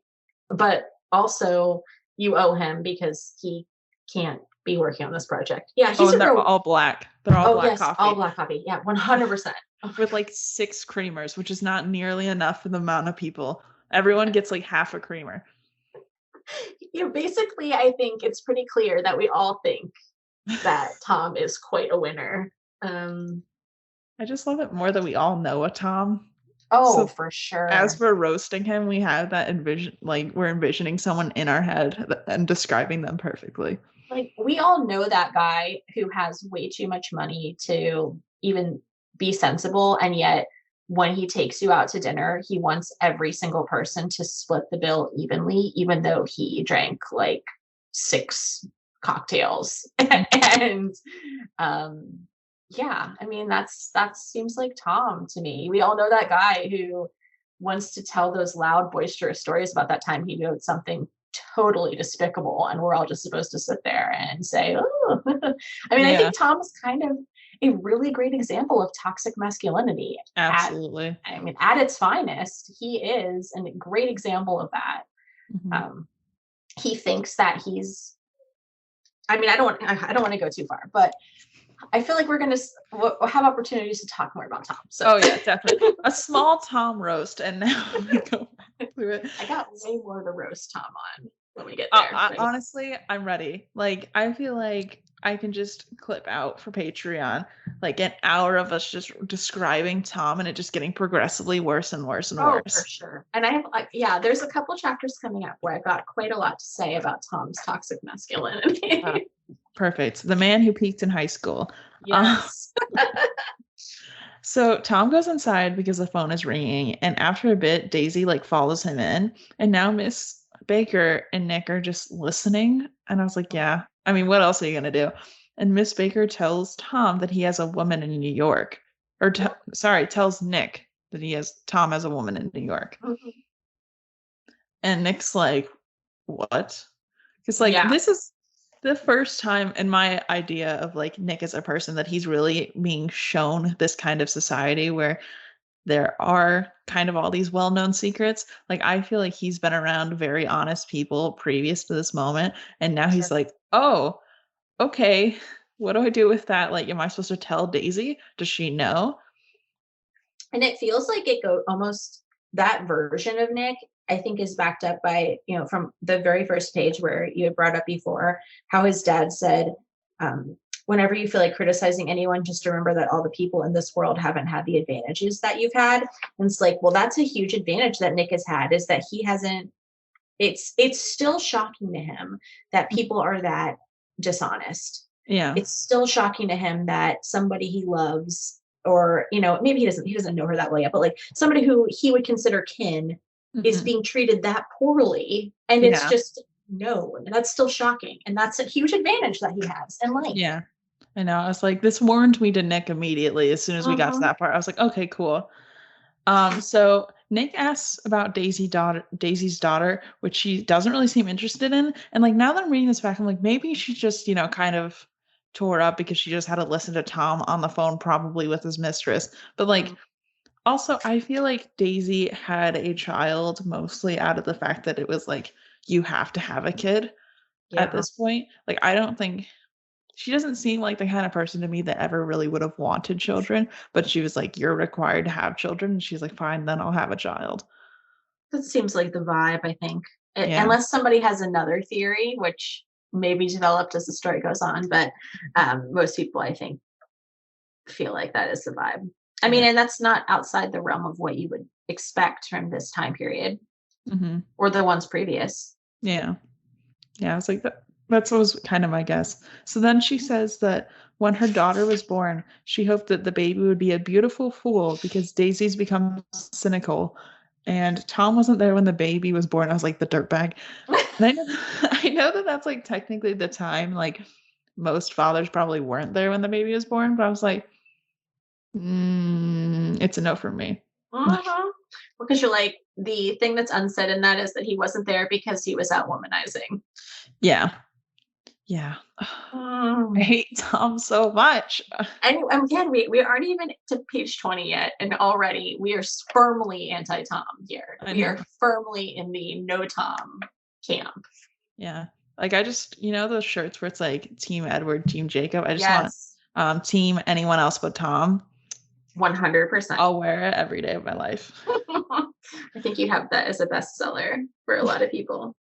but also you owe him because he can't be working on this project. Yeah, Oh, he's and a they're real. all black. They're all Oh black yes, all coffee black coffee. Yeah, 100%. Oh with like 6 creamers, which is not nearly enough for the amount of people. Everyone gets like half a creamer. basically, I think it's pretty clear that we all think that Tom is quite a winner. Um, I just love it more that we all know a Tom. oh, So for as sure. we're roasting him, we have that we're envisioning someone in our head and describing them perfectly. Like we all know that guy who has way too much money to even be sensible, and yet when he takes you out to dinner he wants every single person to split the bill evenly, even though he drank like 6 cocktails. And um yeah, I mean that seems like Tom to me. We all know that guy who wants to tell those loud boisterous stories about that time he wrote something totally despicable, and we're all just supposed to sit there and say, oh. I mean, I Yeah, think Tom is kind of a really great example of toxic masculinity at absolutely. I mean, at its finest. He is a great example of that. Mhm. um, he thinks that he's, I mean, I don't want to go too far, but I feel like we'll have opportunities to talk more about Tom, so Oh yeah, definitely. A small Tom roast, and now we go back to it. I got way more to roast Tom on when we get there. Honestly, I'm ready. Like, I feel like I can just clip out for Patreon like an hour of us just describing Tom and it just getting progressively worse and worse and Oh, for worse. sure. And I have, like, yeah, there's a couple chapters coming up where I've got quite a lot to say about Tom's toxic Uh, masculinity. Perfect. The man who peaked in high school. Uh, Yes. so Tom goes inside because the phone is ringing, and after a bit, Daisy like follows him in, and now Miss Baker and Nick are just listening. And I was like, yeah, I mean, what else are you gonna do? And Miss Baker tells Tom that he has a woman in New York, or sorry, tells Nick that Tom has a woman in New York, Mhm. and Nick's like, what? Because like Yeah, this is the first time in my idea of like Nick as a person that he's really being shown this kind of society where there are kind of all these well-known secrets. Like I feel like he's been around very honest people previous to this moment, and now he's sure. like, "Oh, okay. What do I do with that? Like, am I supposed to tell Daisy? Does she know?" And it feels like it go almost that version of Nick, I think, is backed up by, from the very first page where you had brought up before how his dad said, um, whenever you feel like criticizing anyone, just remember that all the people in this world haven't had the advantages that you've had. And it's like, well, that's a huge advantage that Nick has had, is that he hasn't, it's still shocking to him that people are that dishonest. Yeah. It's still shocking to him that somebody he loves, or maybe he doesn't know her that well yet, but like somebody who he would consider kin, is Hmm. being treated that poorly, and it's Yeah. just no, and that's still shocking, and that's a huge advantage that he has in life. Yeah. I know. I was like, this warned me to Nick immediately as soon as we got to Mhm. that part. I was like, okay, cool. So Nick asks about Daisy's daughter, which she doesn't really seem interested in. And like now that I'm reading this back, I'm like, maybe she just, kind of tore up because she just had to listen to Tom on the phone, probably with his mistress. But like Mhm. also I feel like Daisy had a child mostly out of the fact that it was like you have to have a kid at Yeah, this point. Like I don't think she doesn't seem like the kind of person to me that ever really would have wanted children, but she was like, "You're required to have children." And she's like, "Fine, then I'll have a child." that seems like the vibe, I think. Yeah. Unless somebody has another theory, which may be developed as the story goes on, but most people, I think, feel like that is the vibe. I mean, Yeah. and that's not outside the realm of what you would expect from this time period Hmm. or the ones previous. Yeah. Yeah. I was like, that's what was kind of my guess. So then she says that when her daughter was born, she hoped that the baby would be a beautiful fool because Daisy's become cynical. And Tom wasn't there when the baby was born. I was like, the dirtbag. And I know, I know that that's like technically the time, like most fathers probably weren't there when the baby was born, but I was like, It's a no for me. Mhm. Because you're like, the thing that's unsaid in that is that he wasn't there because he was out womanizing. Yeah. Yeah. I Mm. hate Tom so much. And again, we aren't even to page 20 yet, and already we are firmly anti-Tom here. I We know. are firmly in the no Tom camp. Yeah. Like I just, those shirts where it's like Team Edward, Team Jacob. I just want Yes, team anyone else but Tom. 100%. I'll wear it every day of my life. I think you have that as a bestseller for a lot of people.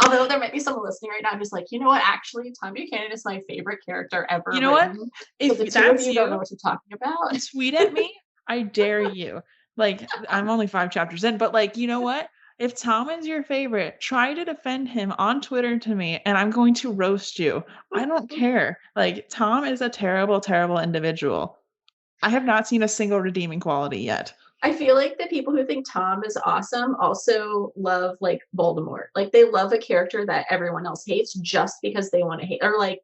Although there might be someone listening right now who's like, you know what? Actually, Tom Buchanan is my favorite character You ever know what? written. So If the two of that's you don't know you, what you're talking about. tweet at me. I dare you. Like, I'm only 5 chapters in, but like, you know what? If Tom is your favorite, try to defend him on Twitter to me, and I'm going to roast you. I don't care. Like, Tom is a terrible, terrible individual. I have not seen a single redeeming quality yet. I feel like the people who think Tom is awesome also love like Voldemort. Like they love a character that everyone else hates just because they want to hate, or like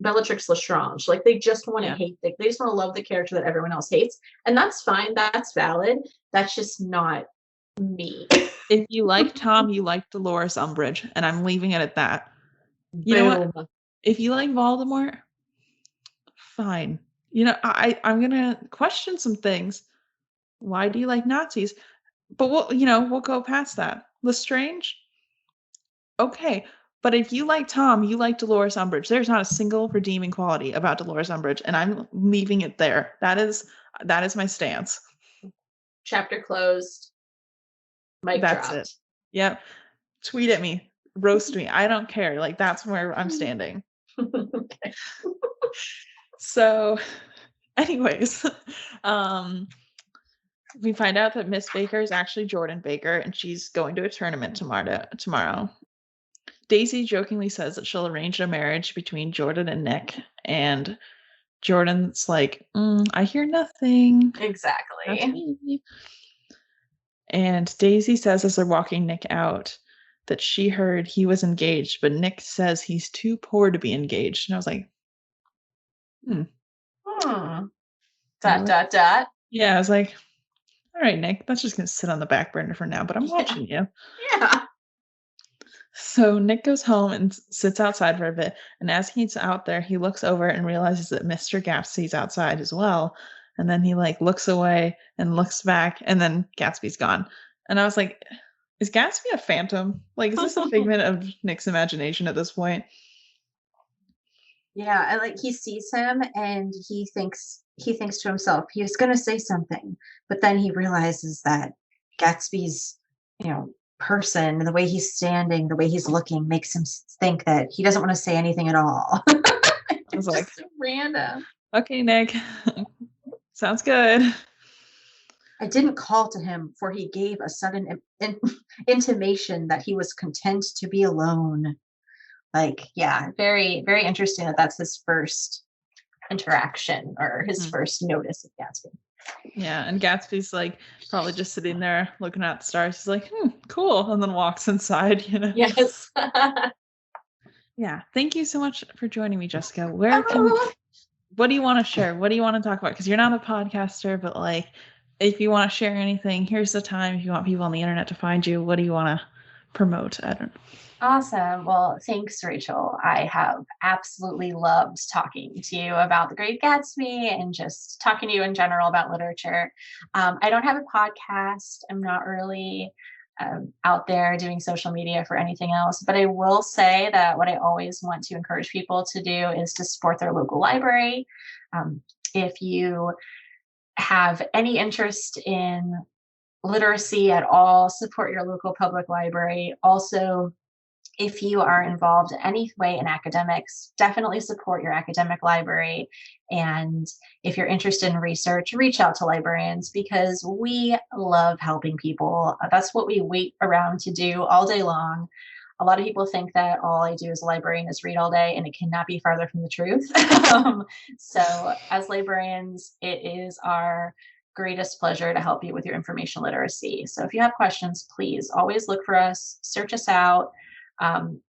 Bellatrix Lestrange. Like they just want to Yeah. hate. They just want to love the character that everyone else hates, and that's fine. That's valid. That's just not me. If you like Tom, you like Dolores Umbridge, and I'm leaving it at that. You know what? Boom. If you like Voldemort, fine. I'm gonna question some things. Why do you like Nazis? But we'll go past that. Lestrange, okay. But if you like Tom, you like Dolores Umbridge. There's not a single redeeming quality about Dolores Umbridge, and I'm leaving it there. That is my stance. Chapter closed. Mic That's it. dropped. Yep. Tweet at me, roast me. I don't care. Like that's where I'm standing. Okay. So, anyways, um, we find out that Miss Baker is actually Jordan Baker, and she's going to a tournament tomorrow. Daisy jokingly says that she'll arrange a marriage between Jordan and Nick, and Jordan's like, I hear nothing. That's Exactly. me. And Daisy says as they're walking Nick out that she heard he was engaged, but Nick says he's too poor to be engaged. And I was like, hmm. Hmm. I Dot was like, dot dot. yeah, I was like, all right, Nick, that's just gonna sit on the back burner for now, but I'm Yeah. watching you. Yeah. So Nick goes home and sits outside for a bit, and as he's out there, he looks over and realizes that Mr. Gatsby's outside as well. And then he like looks away and looks back, and then Gatsby's gone. And I was like, is Gatsby a phantom? Like, is this a figment of Nick's imagination at this point? Yeah, I like he sees him and he thinks to himself, he was gonna say something, but then he realizes that Gatsby's, person, the way he's standing, the way he's looking makes him think that he doesn't want to say anything at all. I was It's like, just so random. okay, Nick, sounds good. I didn't call to him, for he gave a sudden intimation that he was content to be alone. Like, yeah, very, very interesting that that's his first interaction or his Mhm. first notice of Gatsby. Yeah, and Gatsby's like probably just sitting there looking at the stars. He's like, cool, and then walks inside. Yes. Yeah. Thank you so much for joining me, Jessica. What do you want to share? What do you want to talk about? Because you're not a podcaster, but like if you want to share anything, here's the time. If you want people on the internet to find you, what do you want to promote? I don't know. Awesome. Well, thanks, Rachel. I have absolutely loved talking to you about The Great Gatsby and just talking to you in general about literature. I don't have a podcast. I'm not really out there doing social media for anything else, but I will say that what I always want to encourage people to do is to support their local library. If you have any interest in literacy at all, support your local public library. Also, if you are involved in any way in academics, definitely support your academic library. And if you're interested in research, reach out to librarians because we love helping people. That's what we wait around to do all day long. A lot of people think that all I do as a librarian is read all day, and it cannot be farther from the truth. So, as librarians, it is our greatest pleasure to help you with your information literacy. So, if you have questions, please always look for us, search us out.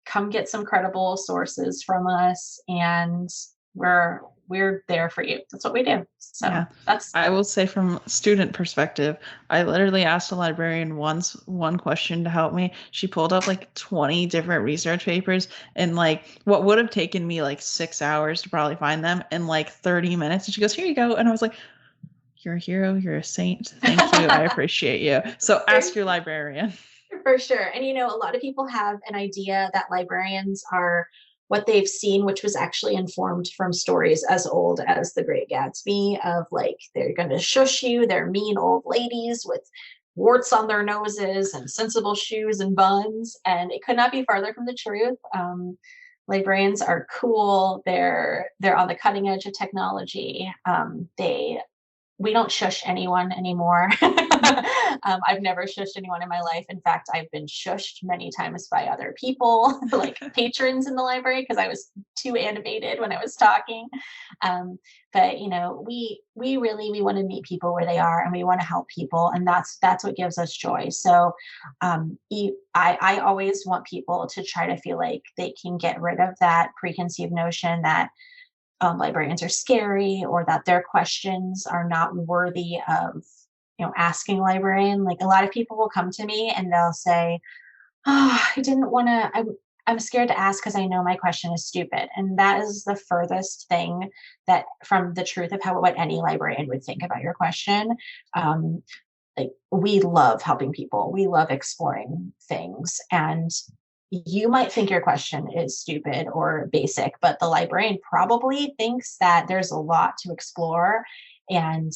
Come get some credible sources from us, and we're we're there for you. That's what we do. So Yeah. that's, I will say from student perspective, I literally asked a librarian once one question to help me. She pulled up like 20 different research papers, and like what would have taken me like 6 hours to probably find them in like 30 minutes. And she goes, "Here you go." And I was like, "You're a hero. You're a saint. Thank you. I appreciate you." So ask your librarian. For sure. And a lot of people have an idea that librarians are what they've seen, which was actually informed from stories as old as The Great Gatsby, of like, they're going to shush you. They're mean old ladies with warts on their noses and sensible shoes and buns. And it could not be farther from the truth. Librarians are cool. They're on the cutting edge of technology. We don't shush anyone anymore. I've never shushed anyone in my life. In fact, I've been shushed many times by other people, like patrons in the library, because I was too animated when I was talking. But we want to meet people where they are, and we want to help people, and that's what gives us joy. So I always want people to try to feel like they can get rid of that preconceived notion that librarians are scary, or that their questions are not worthy of asking a librarian. Like, a lot of people will come to me and they'll say, "Oh, I didn't want to, I'm scared to ask because I know my question is stupid." And that is the furthest thing that from the truth of what any librarian would think about your question. Like, we love helping people, we love exploring things, and you might think your question is stupid or basic, but the librarian probably thinks that there's a lot to explore, and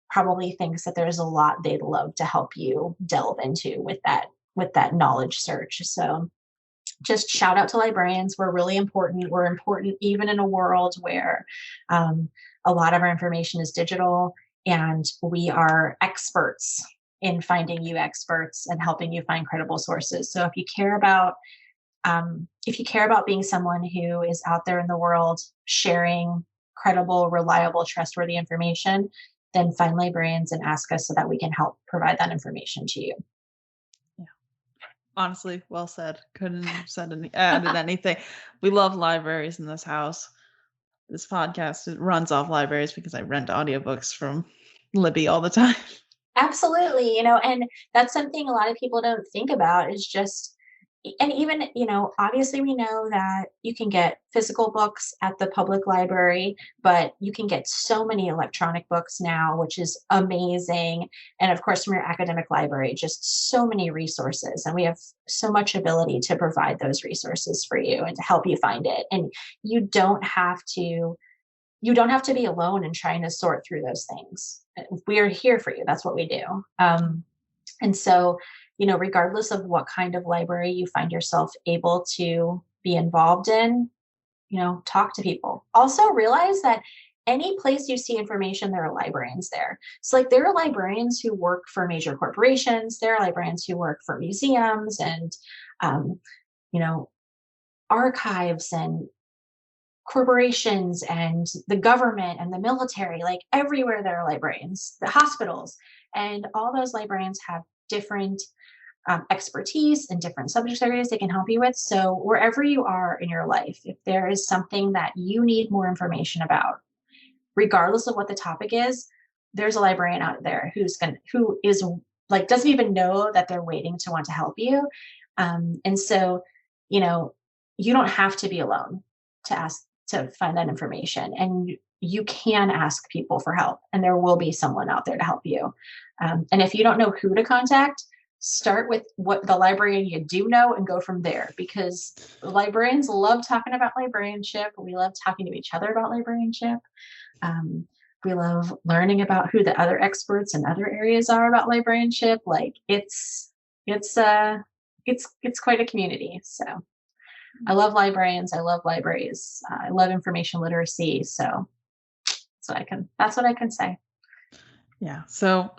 probably thinks that there's a lot they'd love to help you delve into with that knowledge search. So just shout out to librarians. We're really important. We're important even in a world where a lot of our information is digital, and we are experts in finding you experts and helping you find credible sources. So if you care about being someone who is out there in the world sharing credible, reliable, trustworthy information, then find librarians and ask us so that we can help provide that information to you. Yeah. Honestly, well said. Couldn't have said added anything. We love libraries in this house. This podcast runs off libraries because I rent audiobooks from Libby all the time. Absolutely. And that's something a lot of people don't think about, is just, and even, obviously we know that you can get physical books at the public library, but you can get so many electronic books now, which is amazing. And of course, from your academic library, just so many resources. And we have so much ability to provide those resources for you and to help you find it. And you don't have to be alone in trying to sort through those things. We are here for you. That's what we do. And so, regardless of what kind of library you find yourself able to be involved in, talk to people. Also realize that any place you see information, there are librarians there. So like, there are librarians who work for major corporations. There are librarians who work for museums and, archives and corporations and the government and the military. Like, everywhere there are librarians, the hospitals, and all those librarians have different expertise and different subject areas they can help you with. So wherever you are in your life, if there is something that you need more information about, regardless of what the topic is, there's a librarian out there who is like, doesn't even know that they're waiting to want to help you. And so, you don't have to be alone to find that information, and you can ask people for help, and there will be someone out there to help you. And if you don't know who to contact, start with what the librarian you do know and go from there, because librarians love talking about librarianship. We love talking to each other about librarianship. We love learning about who the other experts in other areas are about librarianship. Like, it's quite a community. So I love librarians. I love libraries. I love information literacy. So that's what I can say. Yeah. So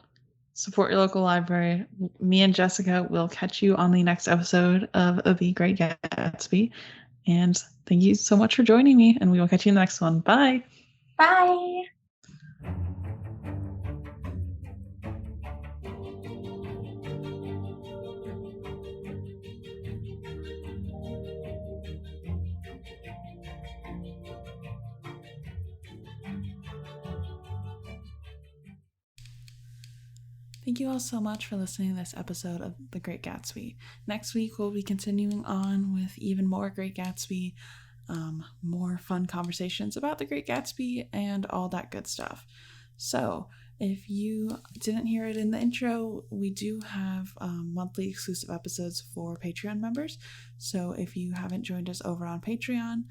support your local library. Me and Jessica will catch you on the next episode of The Great Gatsby. And thank you so much for joining me, and we will catch you in the next one. Bye. Bye. Thank you all so much for listening to this episode of The Great Gatsby. Next week, we'll be continuing on with even more Great Gatsby, more fun conversations about The Great Gatsby and all that good stuff. So, if you didn't hear it in the intro, we do have monthly exclusive episodes for Patreon members. So, if you haven't joined us over on Patreon,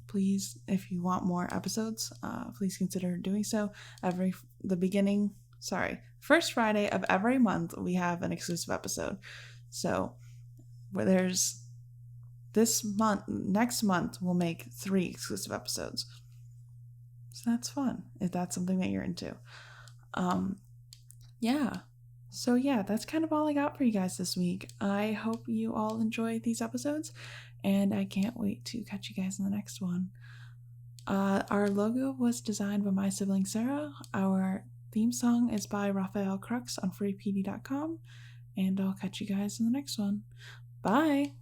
please, if you want more episodes, please consider doing so. First Friday of every month, we have an exclusive episode. So, next month, we'll make 3 exclusive episodes. So that's fun, if that's something that you're into. That's kind of all I got for you guys this week. I hope you all enjoy these episodes, and I can't wait to catch you guys in the next one. Our logo was designed by my sibling Sarah. Our theme song is by Raphael Crux on freepd.com, and I'll catch you guys in the next one. Bye!